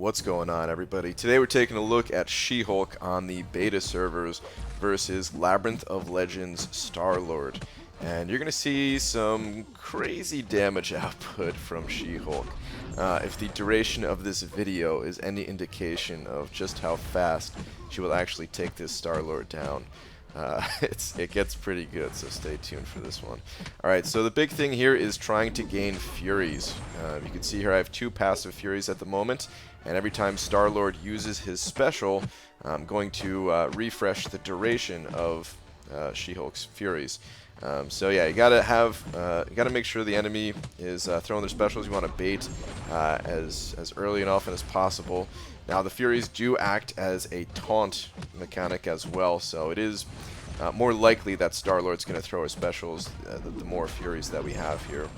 What's going on, everybody? Today we're taking a look at She-Hulk on the beta servers versus Labyrinth of Legends Star-Lord. And you're going to see some crazy damage output from She-Hulk. If the duration of this video is any indication of just how fast she will actually take this Star-Lord down, it gets pretty good, so stay tuned for this one. Alright, so the big thing here is trying to gain Furies. You can see here I have 2 passive Furies at the moment, and every time Star-Lord uses his special, I'm going to refresh the duration of She-Hulk's Furies. So yeah, you gotta make sure the enemy is throwing their specials. You want to bait as early and often as possible. Now the Furies do act as a taunt mechanic as well, so it is more likely that Star-Lord's going to throw his specials the more Furies that we have here.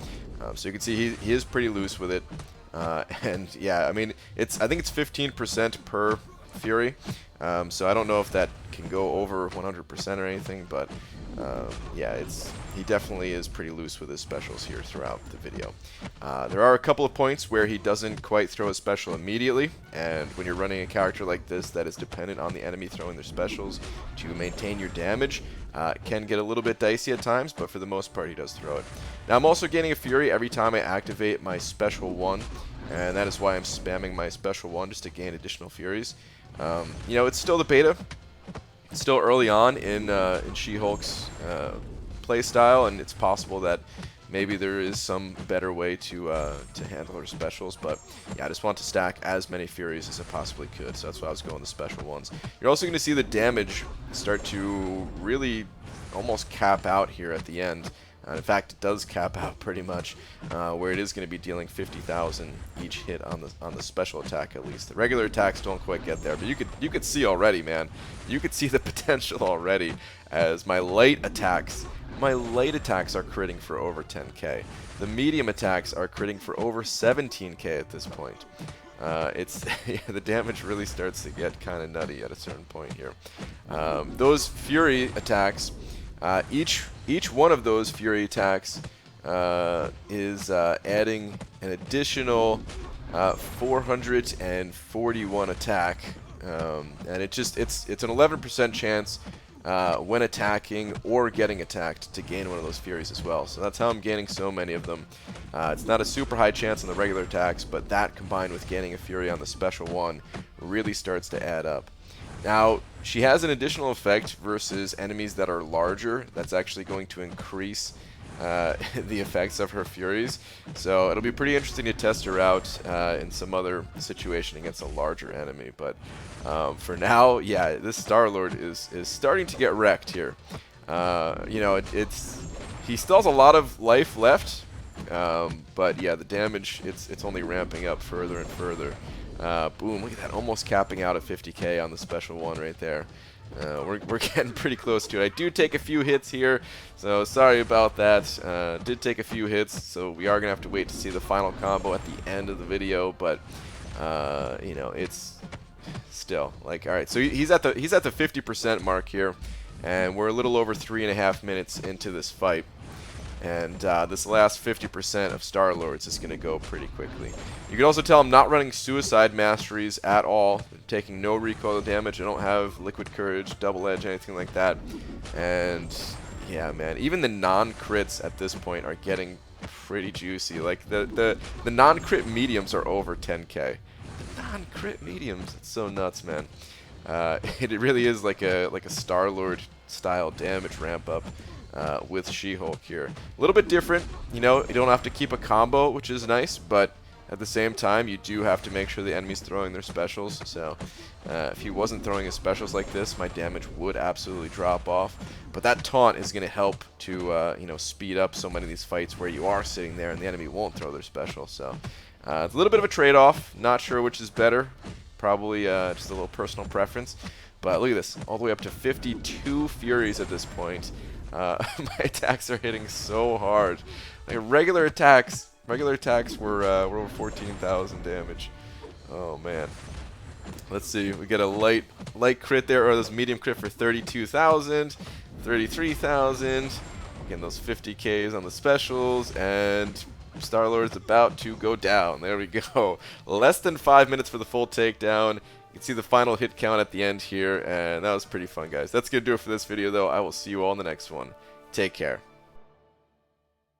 So you can see he is pretty loose with it, and yeah, I mean I think it's 15% per Fury, so I don't know if that can go over 100% or anything, but yeah, he definitely is pretty loose with his specials here throughout the video. There are a couple of points where he doesn't quite throw a special immediately, and when you're running a character like this that is dependent on the enemy throwing their specials to maintain your damage, it can get a little bit dicey at times, but for the most part he does throw it. Now I'm also gaining a Fury every time I activate my special 1, and that is why I'm spamming my special 1 just to gain additional Furies. You know, it's still the beta. It's still early on in She-Hulk's playstyle, and it's possible that maybe there is some better way to handle her specials. But yeah, I just want to stack as many Furies as I possibly could, so that's why I was going the special ones. You're also going to see the damage start to really almost cap out here at the end. In fact, it does cap out pretty much, where it is going to be dealing 50,000 each hit on the special attack at least. The regular attacks don't quite get there, but you could see already, man. You could see the potential already as my light attacks are critting for over 10k. The medium attacks are critting for over 17k at this point. Yeah, the damage really starts to get kind of nutty at a certain point here. Those Fury attacks. Each one of those Fury attacks is adding an additional 441 attack, and it's an 11% chance when attacking or getting attacked to gain one of those Furies as well. So that's how I'm gaining so many of them. It's not a super high chance on the regular attacks, but that combined with gaining a Fury on the special 1 really starts to add up. Now, she has an additional effect versus enemies that are larger that's actually going to increase the effects of her Furies. So it'll be pretty interesting to test her out in some other situation against a larger enemy. But for now, yeah, this Star-Lord is starting to get wrecked here. You know, he still has a lot of life left, but yeah, the damage, it's only ramping up further and further. Boom, look at that, almost capping out at 50k on the special 1 right there. We're getting pretty close to it. I do take a few hits here, so sorry about that. Did take a few hits, so we are going to have to wait to see the final combo at the end of the video, but you know, it's still like, alright, so he's at the 50% mark here, and we're a little over 3.5 minutes into this fight. And this last 50% of Star-Lords is going to go pretty quickly. You can also tell I'm not running Suicide Masteries at all. I'm taking no recoil damage. I don't have Liquid Courage, Double Edge, anything like that. And yeah, man, even the non-crits at this point are getting pretty juicy. Like the non-crit mediums are over 10k. The non-crit mediums, it's so nuts, man. It really is like a Star-Lord style damage ramp up. With She-Hulk here. A little bit different, you know, you don't have to keep a combo, which is nice, but at the same time, you do have to make sure the enemy's throwing their specials, so if he wasn't throwing his specials like this, my damage would absolutely drop off, but that taunt is going to help to, you know, speed up so many of these fights where you are sitting there and the enemy won't throw their special, so it's a little bit of a trade-off, not sure which is better, probably just a little personal preference, but look at this, all the way up to 52 Furies at this point. My attacks are hitting so hard. Like regular attacks were over 14,000 damage. Oh man. Let's see. We get a light crit there, or this medium crit for 32,000, 33,000. Again, those 50Ks on the specials, and Star-Lord's about to go down. There we go. Less than 5 minutes for the full takedown. You can see the final hit count at the end here, and that was pretty fun, guys. That's going to do it for this video, though. I will see you all in the next one. Take care.